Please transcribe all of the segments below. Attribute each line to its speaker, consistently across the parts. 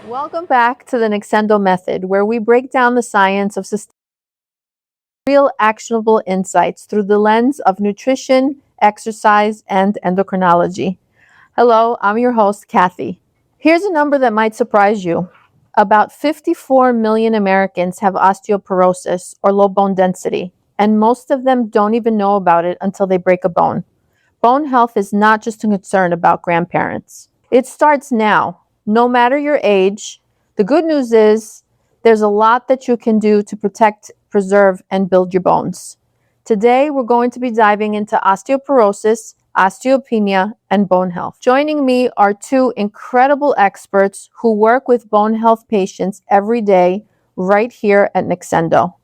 Speaker 1: Welcome back to the neXendo method, where we break down the science of real actionable insights through the lens of nutrition, exercise, and endocrinology. Hello, I'm your host, Kathy. Here's a number that might surprise you. About 54 million Americans have osteoporosis or low bone density, and most of them don't even know about it until they break a bone. Bone health is not just a concern about grandparents. It starts now, no matter your age. The good news is there's a lot that you can do to protect, preserve, and build your bones. Today, we're going to be diving into osteoporosis, osteopenia, and bone health. Joining me are two incredible experts who work with bone health patients every day right here at neXendo.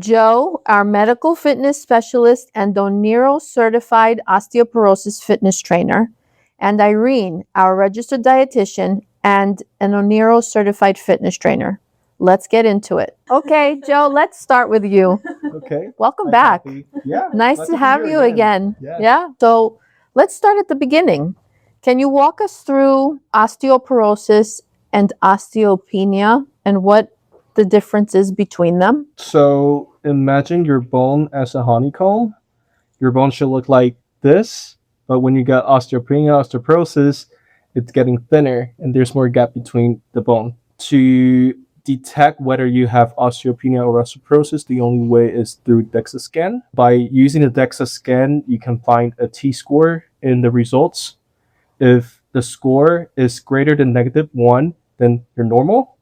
Speaker 1: Joe, our medical fitness specialist and ONERO-certified osteoporosis fitness trainer, and Irene, our registered dietitian and an ONERO-certified fitness trainer. Let's get into it. Okay, Joe, let's start with you.
Speaker 2: Okay.
Speaker 1: Welcome back.
Speaker 2: Yeah.
Speaker 1: Nice to have you again. Yeah. So let's start at the beginning. Can you walk us through osteoporosis and osteopenia and what the difference is between them?
Speaker 2: So imagine your bone as a honeycomb. Your bone should look like this, but when you get osteopenia, osteoporosis, it's getting thinner and there's more gap between the bone. To detect whether you have osteopenia or osteoporosis, the only way is through DEXA scan. By using the DEXA scan, you can find a T-score in the results. If the score is greater than -1, then you're normal.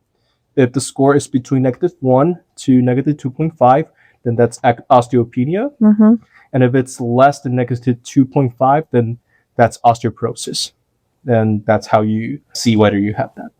Speaker 2: If the score is between -1 to -2.5, then that's osteopenia.
Speaker 1: Mm-hmm.
Speaker 2: And if it's less than -2.5, then that's osteoporosis. And that's how you see whether you have that.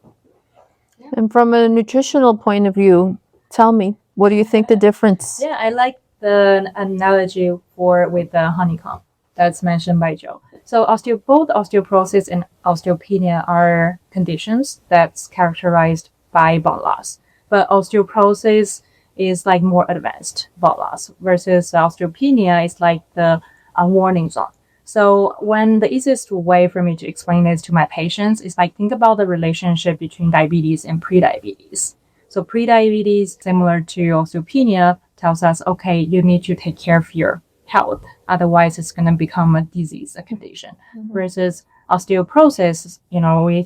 Speaker 1: And from a nutritional point of view, tell me, what do you think the difference?
Speaker 3: Yeah, I like the analogy with the honeycomb that's mentioned by Joe. So both osteoporosis and osteopenia are conditions that's characterized by bone loss. But osteoporosis is like more advanced bone loss versus osteopenia is like the warning zone. So when the easiest way for me to explain this to my patients is like think about the relationship between diabetes and prediabetes. So prediabetes, similar to osteopenia, tells us, okay, you need to take care of your health. Otherwise, it's going to become a disease, a condition. Mm-hmm. Versus osteoporosis, we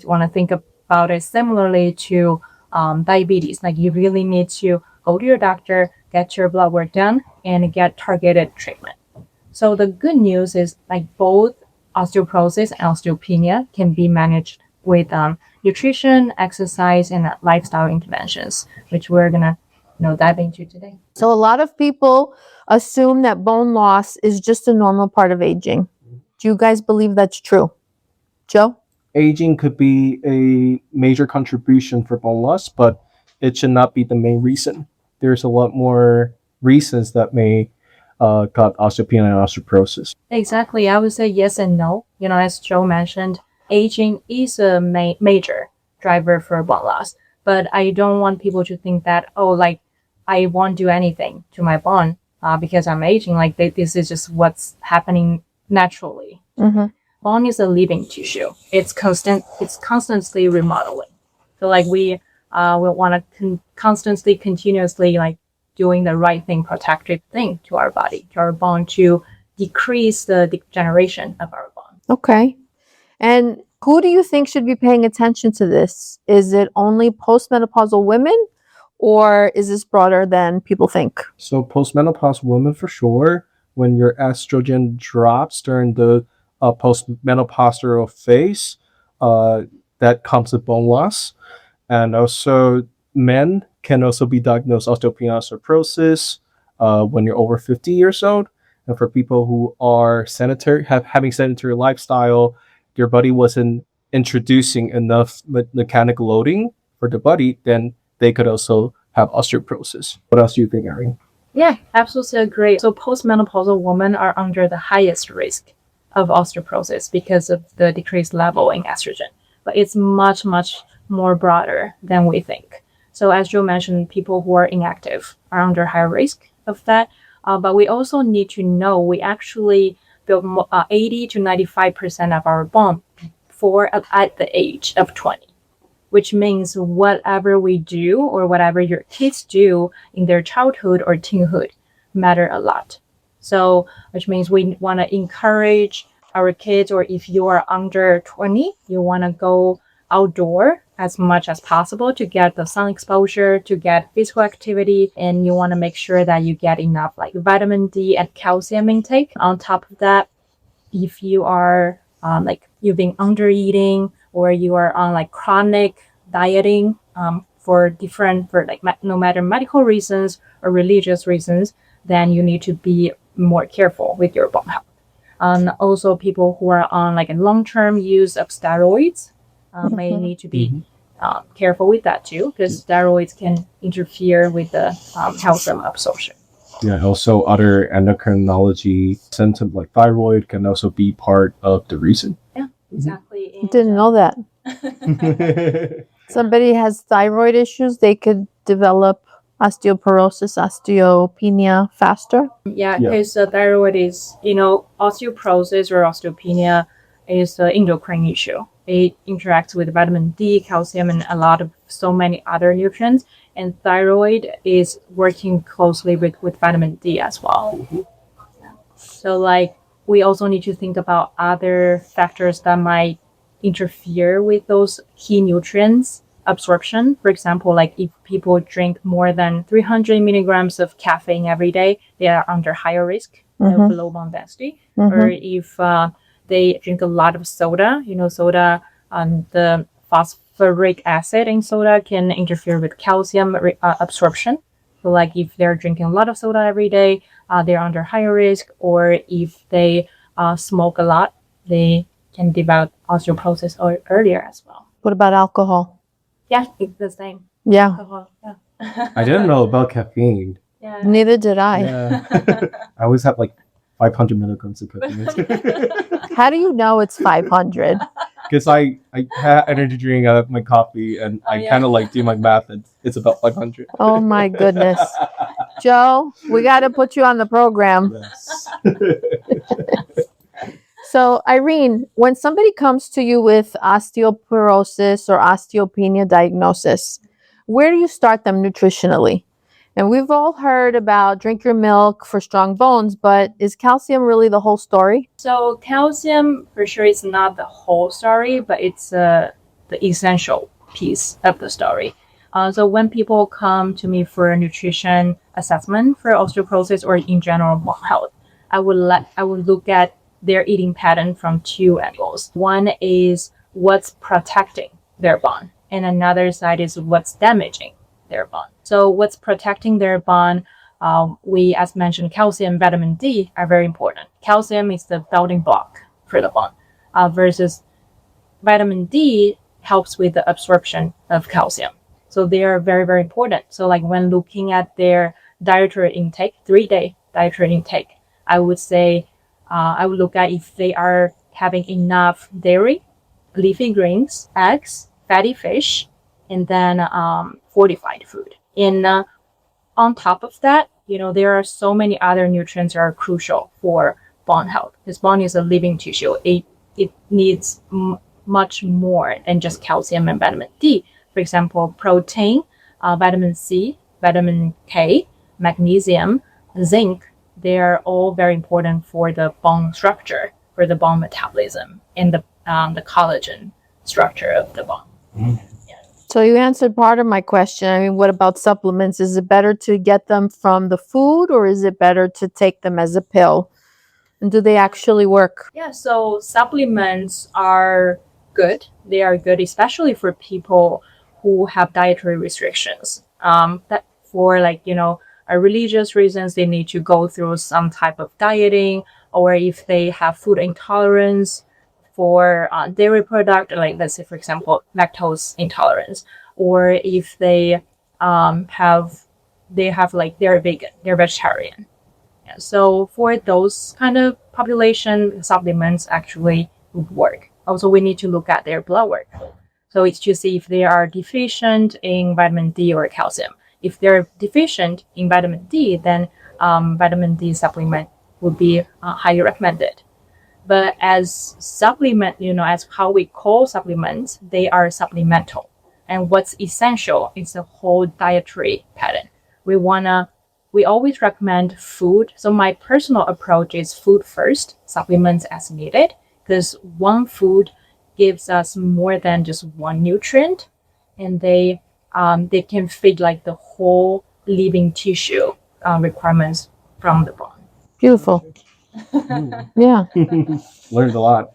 Speaker 3: want to think about it similarly to diabetes. Like you really need to go to your doctor, get your blood work done, and get targeted treatment. So the good news is like both osteoporosis and osteopenia can be managed with nutrition, exercise, and lifestyle interventions, which we're gonna dive into today.
Speaker 1: So a lot of people assume that bone loss is just a normal part of aging. Do you guys believe that's true? Joe?
Speaker 2: Aging could be a major contribution for bone loss, but it should not be the main reason. There's a lot more reasons that may cause osteopenia and osteoporosis.
Speaker 3: Exactly. I would say yes and no. As Joe mentioned, aging is a major driver for bone loss. But I don't want people to think that, I won't do anything to my bone because I'm aging. Like this is just what's happening naturally.
Speaker 1: Mm-hmm.
Speaker 3: Bone is a living tissue. It's constantly remodeling. So we will want to constantly, continuously doing the right thing, protective thing to our body, to our bone, to decrease the degeneration of our bone.
Speaker 1: Okay. And who do you think should be paying attention to this? Is it only postmenopausal women, or is this broader than people think?
Speaker 2: So postmenopausal women for sure. When your estrogen drops during the postmenopausal phase, that comes with bone loss. And also men can also be diagnosed osteopenia, osteoporosis when you're over 50 years old. And for people who are having sedentary lifestyle, your body wasn't introducing enough mechanical loading for the body, then they could also have osteoporosis. What else do you think, Irene?
Speaker 3: Yeah, absolutely agree. So postmenopausal women are under the highest risk of osteoporosis because of the decreased level in estrogen. But it's much, much more broader than we think. So as Joe mentioned, people who are inactive are under higher risk of that. But we also need to know we actually build 80 to 95% of our bone at the age of 20. which means whatever we do or whatever your kids do in their childhood or teenhood matter a lot. So, which means we want to encourage our kids, or if you are under 20, you want to go outdoor as much as possible to get the sun exposure, to get physical activity, and you want to make sure that you get enough like vitamin D and calcium intake. On top of that, if you are like you've been under eating or you are on like chronic dieting for like no matter medical reasons or religious reasons, then you need to be more careful with your bone health. Also, people who are on like a long-term use of steroids may need to be careful with that too, because steroids can interfere with the calcium absorption.
Speaker 2: Yeah, also other endocrinology symptoms like thyroid can also be part of the reason.
Speaker 3: Yeah, exactly.
Speaker 1: I didn't know that. Somebody has thyroid issues, they could develop osteoporosis, osteopenia faster.
Speaker 3: Yeah, because thyroid is, osteoporosis or osteopenia is an endocrine issue. It interacts with vitamin D, calcium, and so many other nutrients. And thyroid is working closely with vitamin D as well. So like we also need to think about other factors that might interfere with those key nutrients absorption. For example, like if people drink more than 300 milligrams of caffeine every day, they are under higher risk of low bone density. Or if they drink a lot of soda, soda, the phosphoric acid in soda can interfere with calcium absorption. So like if they're drinking a lot of soda every day, they're under higher risk. Or if they smoke a lot, they can develop osteoporosis earlier as well.
Speaker 1: What about alcohol?
Speaker 3: Yeah, it's the same.
Speaker 1: Yeah.
Speaker 3: Alcohol, yeah.
Speaker 2: I didn't know about caffeine.
Speaker 3: Yeah.
Speaker 1: Neither did I.
Speaker 2: Yeah. I always have like 500 milligrams of caffeine.
Speaker 1: How do you know it's 500?
Speaker 2: Because I had energy drink out of my coffee, and I kind of like do my math, and it's about 500.
Speaker 1: Oh my goodness. Joe, we got to put you on the program.
Speaker 2: Yes.
Speaker 1: So, Irene, when somebody comes to you with osteoporosis or osteopenia diagnosis, where do you start them nutritionally? And we've all heard about drink your milk for strong bones, but is calcium really the whole story?
Speaker 3: So calcium for sure is not the whole story, but it's the essential piece of the story. So when people come to me for a nutrition assessment for osteoporosis or in general bone health, I would look at their eating pattern from two angles. One is what's protecting their bone, and another side is what's damaging their bone. So what's protecting their bone, we, as mentioned, calcium, vitamin D are very important. Calcium is the building block for the bone, versus vitamin D helps with the absorption of calcium. So they are very, very important. So like when looking at their dietary intake, 3-day dietary intake, I would say, I would look at if they are having enough dairy, leafy greens, eggs, fatty fish, and then fortified food. And on top of that, there are so many other nutrients that are crucial for bone health. Because bone is a living tissue. It needs much more than just calcium and vitamin D. For example, protein, vitamin C, vitamin K, magnesium, zinc. They are all very important for the bone structure, for the bone metabolism, and the collagen structure of the bone.
Speaker 2: Mm.
Speaker 1: So you answered part of my question. I mean, what about supplements? Is it better to get them from the food, or is it better to take them as a pill? And do they actually work?
Speaker 3: Yeah, so supplements are good. They are good, especially for people who have dietary restrictions. That for religious reasons, they need to go through some type of dieting, or if they have food intolerance for dairy product, like let's say, for example, lactose intolerance, or if they they're vegan, they're vegetarian. Yeah, so for those kind of population, supplements actually would work. Also, we need to look at their blood work. So it's to see if they are deficient in vitamin D or calcium. If they're deficient in vitamin D, then vitamin D supplement would be highly recommended. But as supplement, as how we call supplements, they are supplemental. And what's essential is the whole dietary pattern. We always recommend food. So my personal approach is food first, supplements as needed, because one food gives us more than just one nutrient, and they can feed like the whole living tissue requirements from the bone.
Speaker 1: Beautiful. Yeah.
Speaker 2: Learned a lot.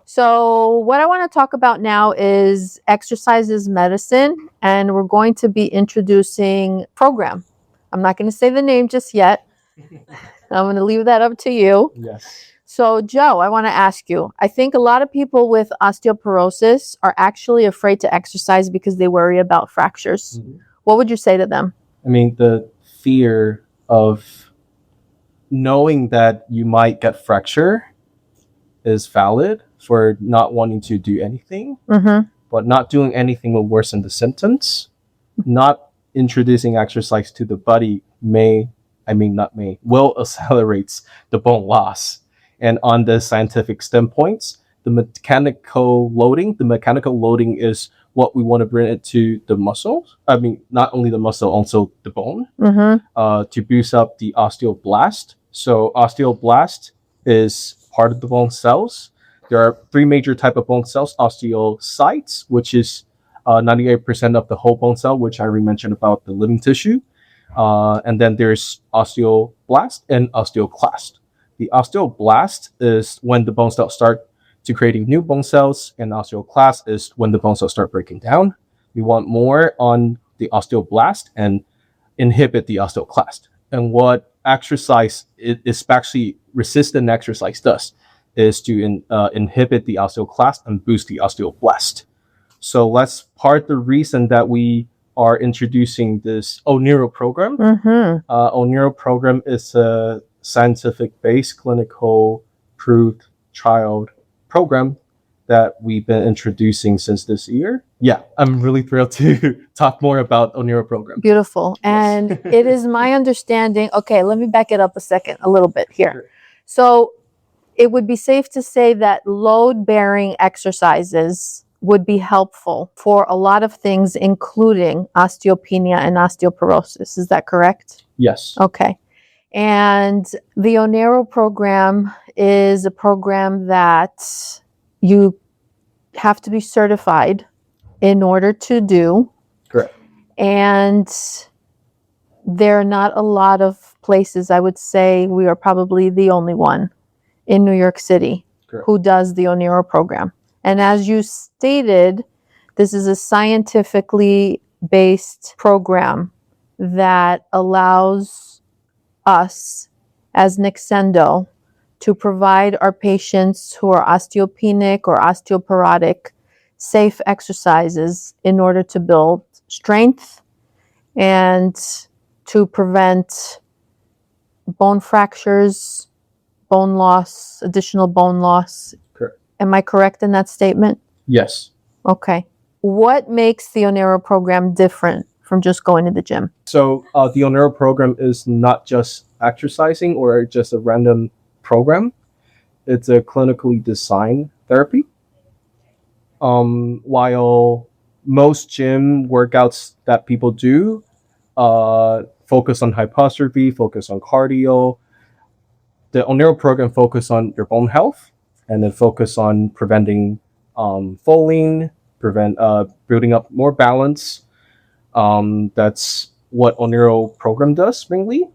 Speaker 1: So what I want to talk about now is exercise is medicine, and we're going to be introducing program. I'm not going to say the name just yet. I'm going to leave that up to you.
Speaker 2: Yes.
Speaker 1: So Joe, I want to ask you, I think a lot of people with osteoporosis are actually afraid to exercise because they worry about fractures.
Speaker 2: Mhm.
Speaker 1: What would you say to them?
Speaker 2: I mean, the fear of knowing that you might get fracture is valid for not wanting to do anything,
Speaker 1: Mm-hmm.
Speaker 2: but not doing anything will worsen the symptoms. Not introducing exercise to the body will accelerate the bone loss. And on the scientific standpoints, the mechanical loading is what we want to bring it to the muscles. I mean, not only the muscle, also the bone, to boost up the osteoblast. So osteoblast is part of the bone cells. There are three major type of bone cells: osteocytes, which is 98% of the whole bone cell, which I already mentioned about the living tissue. And then there's osteoblast and osteoclast. The osteoblast is when the bone cells start to creating new bone cells, and osteoclast is when the bone cells start breaking down. We want more on the osteoblast and inhibit the osteoclast. And what exercise, especially resistant exercise, does is to inhibit the osteoclast and boost the osteoblast. So that's part of the reason that we are introducing this ONERO program. ONERO program is a scientific-based, clinical proved trial program that we've been introducing since this year. Yeah, I'm really thrilled to talk more about ONERO program.
Speaker 1: Beautiful. And it is my understanding. Okay, let me back it up a little bit here.
Speaker 2: Sure.
Speaker 1: So it would be safe to say that load-bearing exercises would be helpful for a lot of things, including osteopenia and osteoporosis. Is that correct?
Speaker 2: Yes.
Speaker 1: Okay. And the ONERO program is a program that you have to be certified in order to do.
Speaker 2: Correct.
Speaker 1: And there are not a lot of places. I would say we are probably the only one in New York City who does the ONERO program. And as you stated, this is a scientifically based program that allows us as neXendo to provide our patients who are osteopenic or osteoporotic safe exercises in order to build strength and to prevent bone fractures, bone loss, additional bone loss.
Speaker 2: Correct.
Speaker 1: Am I correct in that statement?
Speaker 2: Yes.
Speaker 1: Okay. What makes the ONERO program different from just going to the gym?
Speaker 2: So the ONERO program is not just exercising or just a random program. It's a clinically designed therapy. While most gym workouts that people do focus on hypertrophy, focus on cardio, the ONERO program focus on your bone health, and then focus on preventing falling, building up more balance. That's what ONERO program does mainly.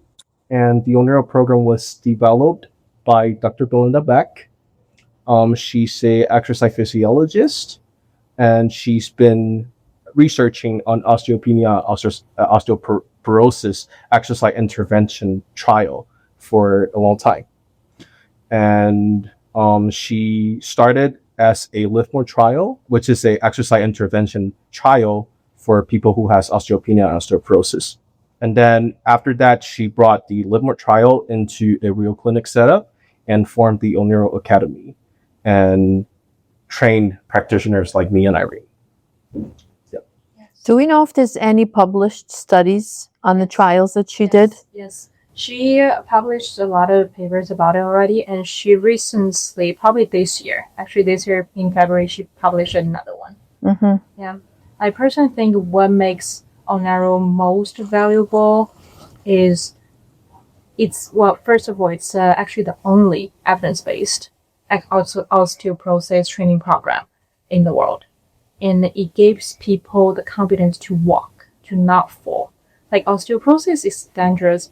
Speaker 2: And the ONERO program was developed by Dr. Belinda Beck. She's a exercise physiologist, and she's been researching on osteopenia, osteoporosis exercise intervention trial for a long time. And she started as a Live More trial, which is a exercise intervention trial for people who has osteopenia and osteoporosis. And then after that, she brought the Live More trial into a real clinic setup and formed the ONERO Academy and trained practitioners like me and Irene. Yep.
Speaker 1: Do we know if there's any published studies on the trials that she did?
Speaker 3: Yes. She published a lot of papers about it already, and she recently, probably this year in February, she published another one.
Speaker 1: Mm-hmm.
Speaker 3: Yeah. I personally think what makes ONERO most valuable is first of all, it's actually the only evidence-based osteoporosis training program in the world. And it gives people the confidence to walk, to not fall. Like osteoporosis is dangerous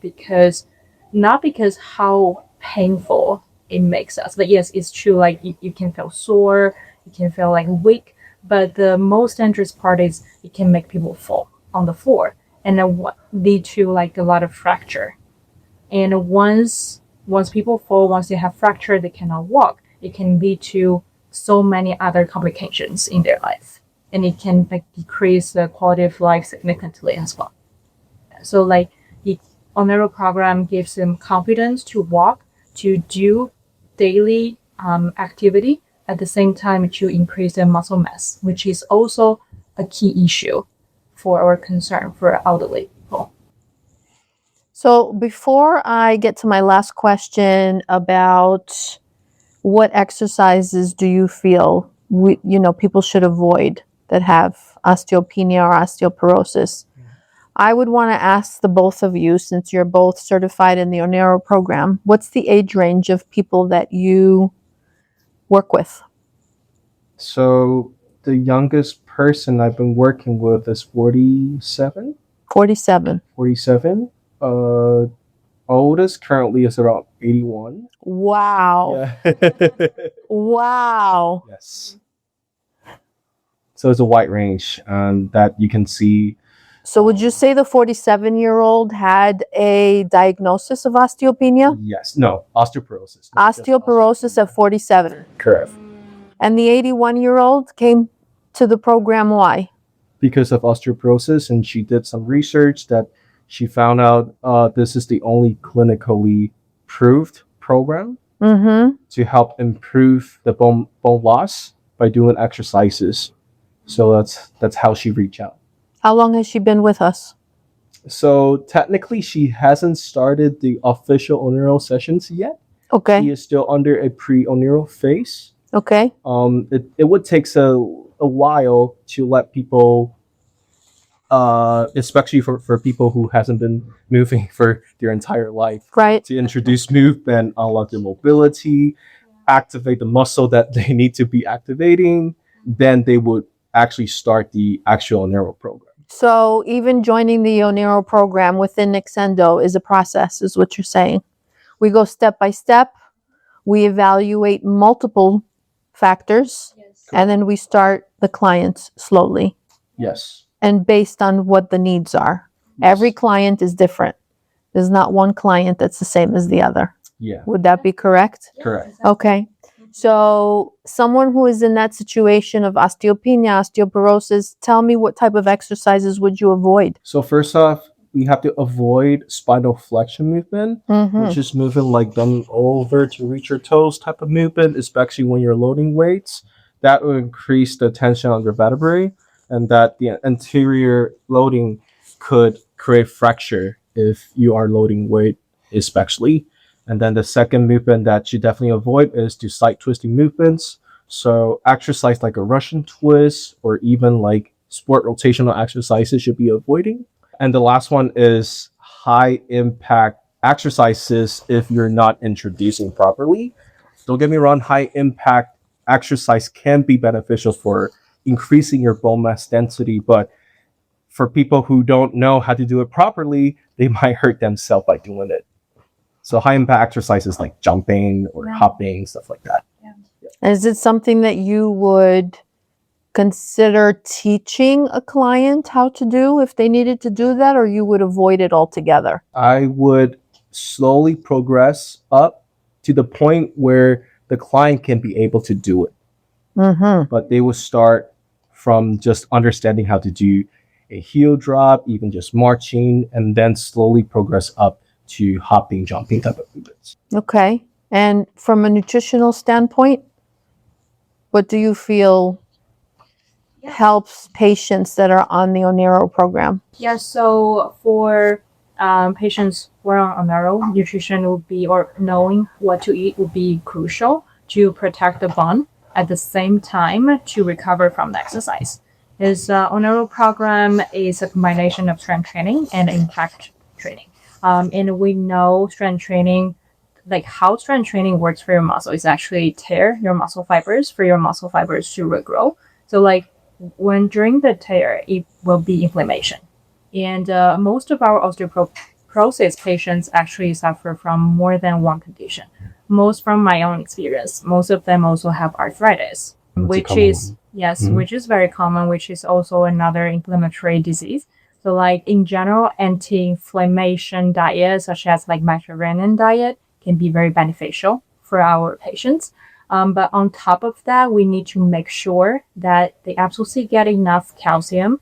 Speaker 3: not because how painful it makes us. But yes, it's true, like you can feel sore, you can feel like weak, but the most dangerous part is it can make people fall on the floor and then lead to like a lot of fracture. And once people fall, once they have fracture, they cannot walk. It can lead to so many other complications in their life, and it can decrease the quality of life significantly as well. So like the ONERO program gives them confidence to walk, to do daily activity, at the same time to increase their muscle mass, which is also a key issue for our concern for elderly people.
Speaker 1: So before I get to my last question about what exercises do you feel people should avoid that have osteopenia or osteoporosis, I would want to ask the both of you, since you're both certified in the ONERO program, what's the age range of people that you work with?
Speaker 2: So the youngest person I've been working with is 47.
Speaker 1: 47.
Speaker 2: 47. Oldest currently is around 81.
Speaker 1: Wow.
Speaker 2: Yeah.
Speaker 1: Wow.
Speaker 2: Yes. So it's a wide range that you can see.
Speaker 1: So would you say the 47-year-old had a diagnosis of osteopenia?
Speaker 2: Yes. No, osteoporosis. not just
Speaker 1: Osteoporosis at 47.
Speaker 2: Correct.
Speaker 1: And the 81-year-old came to the program why?
Speaker 2: Because of osteoporosis, and she did some research that she found out this is the only clinically proved program to help improve the bone loss by doing exercises. So that's how she reached out.
Speaker 1: How long has she been with us?
Speaker 2: So technically, she hasn't started the official ONERO sessions yet.
Speaker 1: Okay.
Speaker 2: She is still under a pre-ONERO phase.
Speaker 1: Okay.
Speaker 2: It would take a while to let people, especially for people who hasn't been moving for their entire life,
Speaker 1: Right.
Speaker 2: to introduce movement, unlock their mobility, activate the muscle that they need to be activating. Then they would actually start the actual ONERO program.
Speaker 1: So even joining the ONERO program within neXendo is a process, is what you're saying. We go step by step. We evaluate multiple factors, and then we start the clients slowly
Speaker 2: Yes.
Speaker 1: and based on what the needs are. Every client is different. There's not one client that's the same as the other.
Speaker 2: Yeah.
Speaker 1: Would that be correct?
Speaker 2: Correct.
Speaker 1: Okay. So someone who is in that situation of osteopenia, osteoporosis, tell me what type of exercises would you avoid?
Speaker 2: So first off, we have to avoid spinal flexion movement, which is moving like bending over to reach your toes type of movement, especially when you're loading weights. That will increase the tension on your vertebrae, and that the anterior loading could create fracture if you are loading weight, especially. And then the second movement that you definitely avoid is to side twisting movements. So exercise like a Russian twist or even like sport rotational exercises should be avoiding. And the last one is high impact exercises if you're not introducing properly. Don't get me wrong, high impact exercise can be beneficial for increasing your bone mass density, but for people who don't know how to do it properly, they might hurt themselves by doing it. So high impact exercises like jumping or hopping, stuff like that.
Speaker 1: Is it something that you would consider teaching a client how to do if they needed to do that, or you would avoid it altogether?
Speaker 2: I would slowly progress up to the point where the client can be able to do it. But they will start from just understanding how to do a heel drop, even just marching, and then slowly progress up to hopping, jumping type of movements.
Speaker 1: Okay. And from a nutritional standpoint, what do you feel helps patients that are on the ONERO program?
Speaker 3: Yeah, so for patients who are on ONERO, nutrition would be, or knowing what to eat would be crucial to protect the bone at the same time to recover from the exercise. His ONERO program is a combination of strength training and impact training. And we know strength training, like how strength training works for your muscle is actually tear your muscle fibers for your muscle fibers to regrow. So like when during the tear, it will be inflammation. And most of our osteoporosis patients actually suffer from more than one condition. Most from my own experience, most of them also have arthritis, which is which is very common, which is also another inflammatory disease. So like in general, anti-inflammation diet, such as like Mediterranean diet, can be very beneficial for our patients. But on top of that, we need to make sure that they absolutely get enough calcium.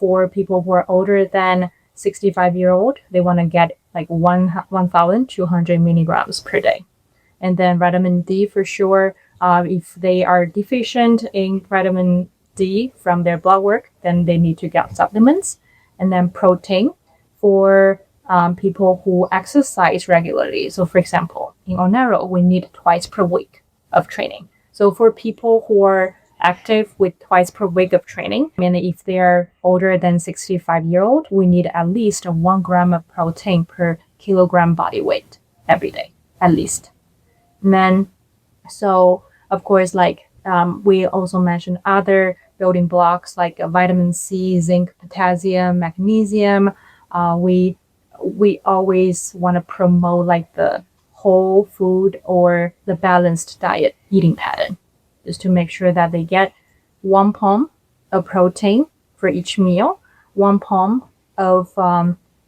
Speaker 3: For people who are older than 65-year-old, they want to get like 1,200 milligrams per day. And then vitamin D for sure. If they are deficient in vitamin D from their blood work, then they need to get supplements. And then protein for people who exercise regularly. So for example, in ONERO, we need twice per week of training. So for people who are active with twice per week of training, I mean, if they're older than 65-year-old, we need at least 1 gram of protein per kilogram body weight every day, at least. And then, so of course, like we also mentioned other building blocks like vitamin C, zinc, potassium, magnesium. We always want to promote like the whole food or the balanced diet eating pattern, just to make sure that they get 1 palm of protein for each meal, 1 palm of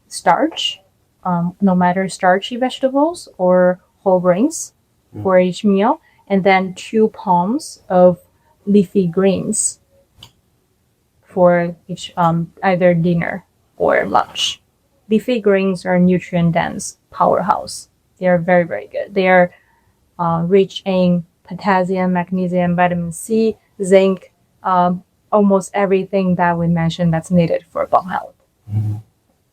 Speaker 3: starch, no matter starchy vegetables or whole grains for each meal, and then 2 palms of leafy greens for each either dinner or lunch. Leafy greens are nutrient dense powerhouse. They are very, very good. They are rich in potassium, magnesium, vitamin C, zinc, almost everything that we mentioned that's needed for bone health.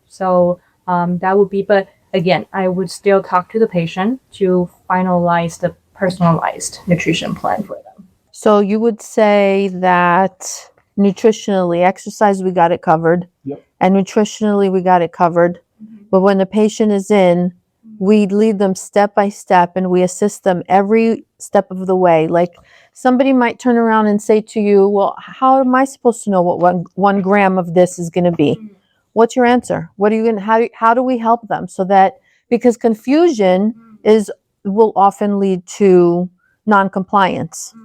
Speaker 3: So that would be, but again, I would still talk to the patient to finalize the personalized nutrition plan for them.
Speaker 1: So you would say that nutritionally, exercise, we got it covered.
Speaker 2: Yep.
Speaker 1: And nutritionally, we got it covered. But when the patient is in, we lead them step by step and we assist them every step of the way. Like somebody might turn around and say to you, well, how am I supposed to know what one gram of this is going to be? What's your answer? What are you going to, how do we help them so that, because confusion will often lead to non-compliance.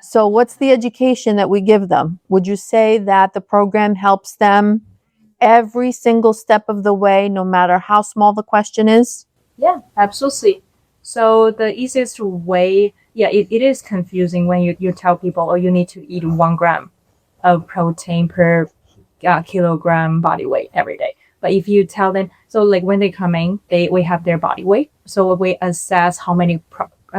Speaker 1: So what's the education that we give them? Would you say that the program helps them every single step of the way, no matter how small the question is?
Speaker 3: Yeah, absolutely. So the easiest way, it is confusing when you tell people, oh, you need to eat 1 gram of protein per kilogram body weight every day. But if you tell them, so like when they come in, we have their body weight. So we assess how many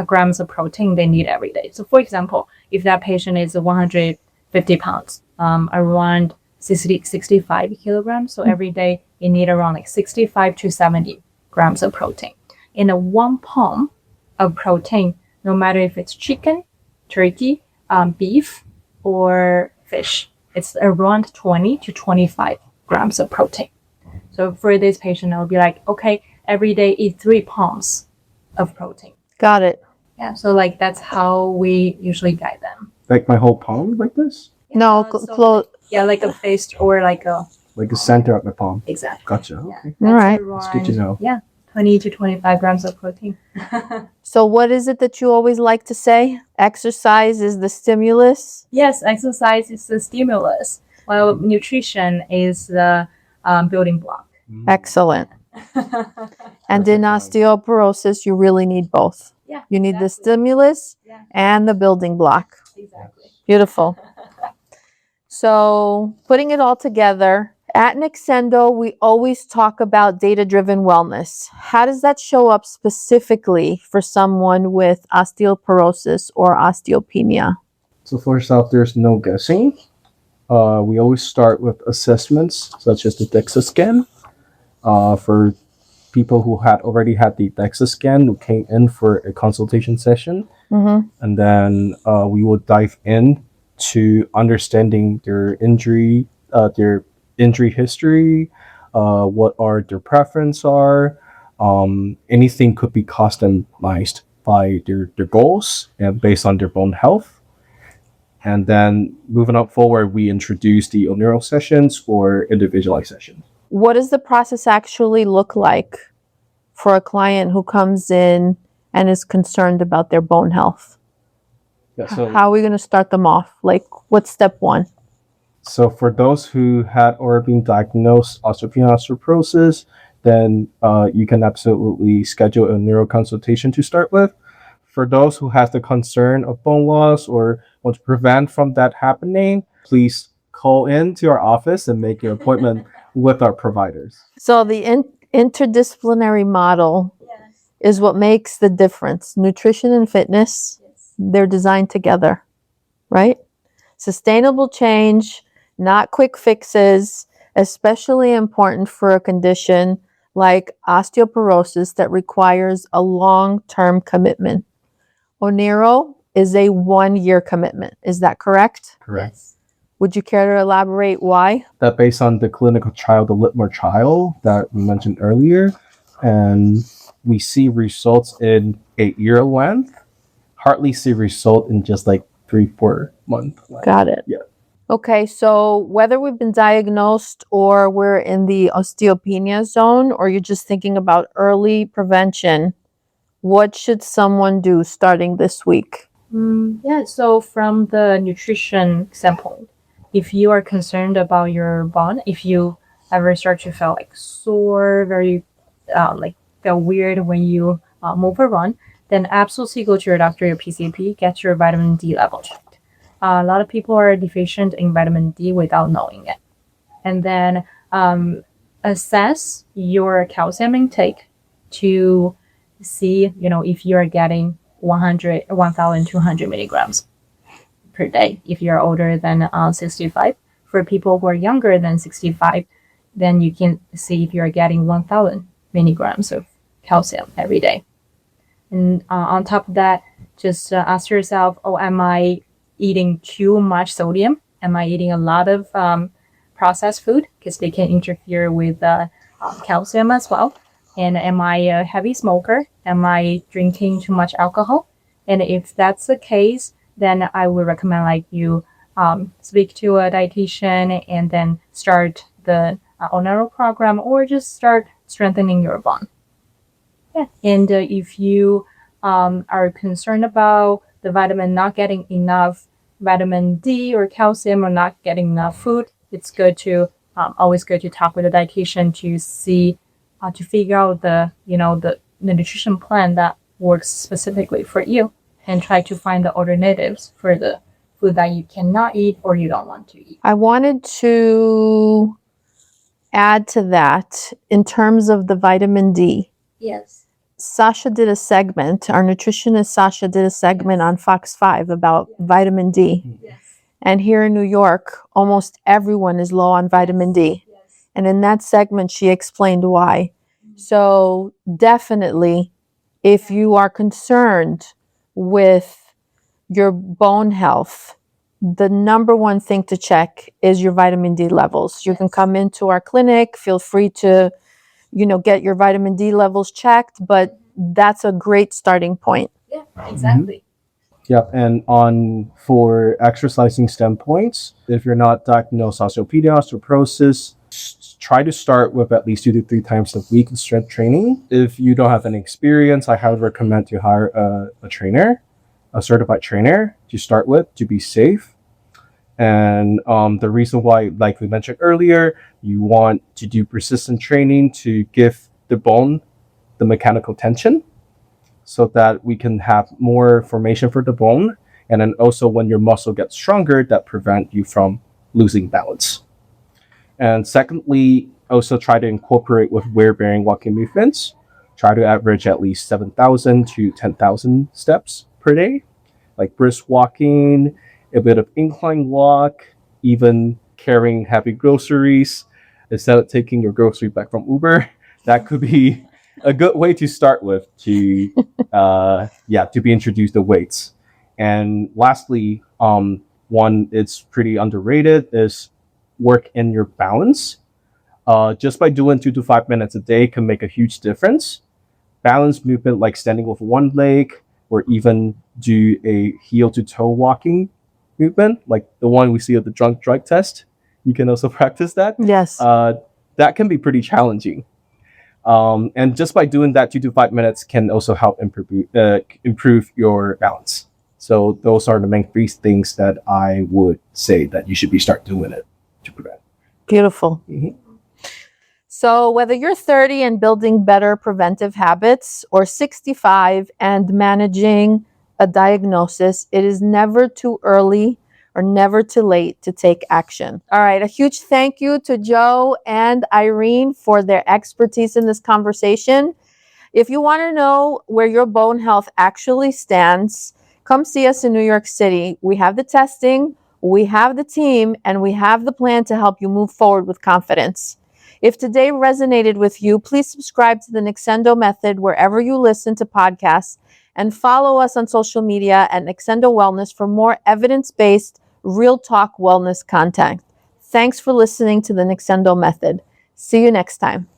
Speaker 3: grams of protein they need every day. So for example, if that patient is 150 pounds, around 65 kilograms. So every day you need around like 65 to 70 grams of protein. In a 1 palm of protein, no matter if it's chicken, turkey, beef, or fish, it's around 20 to 25 grams of protein. So for this patient, I'll be like, okay, every day eat 3 palms of protein.
Speaker 1: Got it.
Speaker 3: Yeah, so like that's how we usually guide them.
Speaker 2: Like my whole palm, like this?
Speaker 3: Yeah,
Speaker 1: No,
Speaker 3: close. Yeah, like a fist or like a.
Speaker 2: Like the center of my palm.
Speaker 3: Exactly.
Speaker 2: Gotcha.
Speaker 3: Yeah.
Speaker 2: Okay.
Speaker 1: All right.
Speaker 2: That's good to know.
Speaker 3: Yeah, 20 to 25 grams of protein.
Speaker 1: So what is it that you always like to say? Exercise is the stimulus?
Speaker 3: Yes, exercise is the stimulus, while nutrition is the building block.
Speaker 1: Excellent. And in osteoporosis, you really need both.
Speaker 3: Yeah,
Speaker 1: You need the
Speaker 3: exactly.
Speaker 1: stimulus
Speaker 3: Yeah.
Speaker 1: and the building block.
Speaker 3: Exactly.
Speaker 1: Beautiful. So putting it all together, at neXendo, we always talk about data-driven wellness. How does that show up specifically for someone with osteoporosis or osteopenia?
Speaker 2: So first off, there's no guessing. We always start with assessments such as the DEXA scan. For people who had already had the DEXA scan who came in for a consultation session.
Speaker 1: Mm-hmm.
Speaker 2: And then we would dive in to understanding their injury history, what are their preference are. Anything could be customized by their goals and based on their bone health. And then moving up forward, we introduce the ONERO sessions or individualized sessions.
Speaker 1: What does the process actually look like for a client who comes in and is concerned about their bone health?
Speaker 2: Yeah, so
Speaker 1: How are we going to start them off? Like, what's step one?
Speaker 2: So for those who had or been diagnosed osteopenia osteoporosis, then you can absolutely schedule a neuro consultation to start with. For those who have the concern of bone loss or want to prevent from that happening, please call in to our office and make your appointment with our providers.
Speaker 1: So the interdisciplinary model is what makes the difference. Nutrition and fitness, they're designed together, right? Sustainable change, not quick fixes, especially important for a condition like osteoporosis that requires a long-term commitment. ONERO is a 1-year commitment. Is that correct?
Speaker 2: Correct.
Speaker 3: Yes.
Speaker 1: Would you care to elaborate why?
Speaker 2: That based on the clinical trial, the Litmore trial that we mentioned earlier, and we see results in 8-year length, hardly see result in just like 3-4 month length.
Speaker 1: Got it.
Speaker 2: Yeah.
Speaker 1: Okay, so whether we've been diagnosed or we're in the osteopenia zone, or you're just thinking about early prevention, what should someone do starting this week?
Speaker 3: So from the nutrition standpoint, if you are concerned about your bone, if you ever start to feel like sore, very feel weird when you move around, then absolutely go to your doctor, your PCP, get your vitamin D level checked. A lot of people are deficient in vitamin D without knowing it. And then assess your calcium intake to see, if you're getting 1,200 milligrams per day. If you're older than 65, for people who are younger than 65, then you can see if you're getting 1,000 milligrams of calcium every day. And on top of that, just ask yourself, am I eating too much sodium? Am I eating a lot of processed food? Because they can interfere with calcium as well. And am I a heavy smoker? Am I drinking too much alcohol? And if that's the case, then I would recommend you speak to a dietitian and then start the ONERO program, or just start strengthening your bone. Yeah. And if you are concerned about the vitamin not getting enough vitamin D or calcium, or not getting enough food, it's good to always good to talk with a dietitian to see to figure out the nutrition plan that works specifically for you, and try to find the alternatives for the food that you cannot eat or you don't want to eat.
Speaker 1: I wanted to add to that in terms of the vitamin D.
Speaker 3: Yes.
Speaker 1: Sasha did a segment, our nutritionist Sasha did a segment on Fox 5 about vitamin D.
Speaker 3: Yes.
Speaker 1: And here in New York, almost everyone is low on vitamin D.
Speaker 3: Yes.
Speaker 1: And in that segment, she explained why. So definitely, if you are concerned with your bone health, the number one thing to check is your vitamin D levels. You can come into our clinic, feel free to, get your vitamin D levels checked, but that's a great starting point.
Speaker 3: Yeah, exactly.
Speaker 2: Yeah, and for exercising standpoints, if you're not diagnosed osteopenia, osteoporosis, try to start with at least 2 to 3 times a week in strength training. If you don't have any experience, I highly recommend to hire a trainer, a certified trainer to start with, to be safe. And the reason why, like we mentioned earlier, you want to do persistent training to give the bone the mechanical tension, so that we can have more formation for the bone. And then also when your muscle gets stronger, that prevent you from losing balance. And secondly, also try to incorporate with wear-bearing walking movements. Try to average at least 7,000 to 10,000 steps per day, like brisk walking, a bit of incline walk, even carrying heavy groceries instead of taking your grocery back from Uber. That could be a good way to start with to be introduced to weights. And lastly, one it's pretty underrated is work in your balance. Just by doing 2 to 5 minutes a day can make a huge difference. Balance movement like standing with one leg, or even do a heel to toe walking movement, like the one we see at the drunk drug test. You can also practice that.
Speaker 1: Yes.
Speaker 2: That can be pretty challenging. And just by doing that 2 to 5 minutes can also help improve your balance. So those are the main 3 things that I would say that you should start doing it to prevent.
Speaker 1: Beautiful. So whether you're 30 and building better preventive habits, or 65 and managing a diagnosis, it is never too early or never too late to take action. All right, a huge thank you to Joe and Irene for their expertise in this conversation. If you want to know where your bone health actually stands, come see us in New York City. We have the testing, we have the team, and we have the plan to help you move forward with confidence. If today resonated with you, please subscribe to the neXendo method wherever you listen to podcasts, and follow us on social media at neXendo Wellness for more evidence-based, real talk wellness content. Thanks for listening to the neXendo method. See you next time.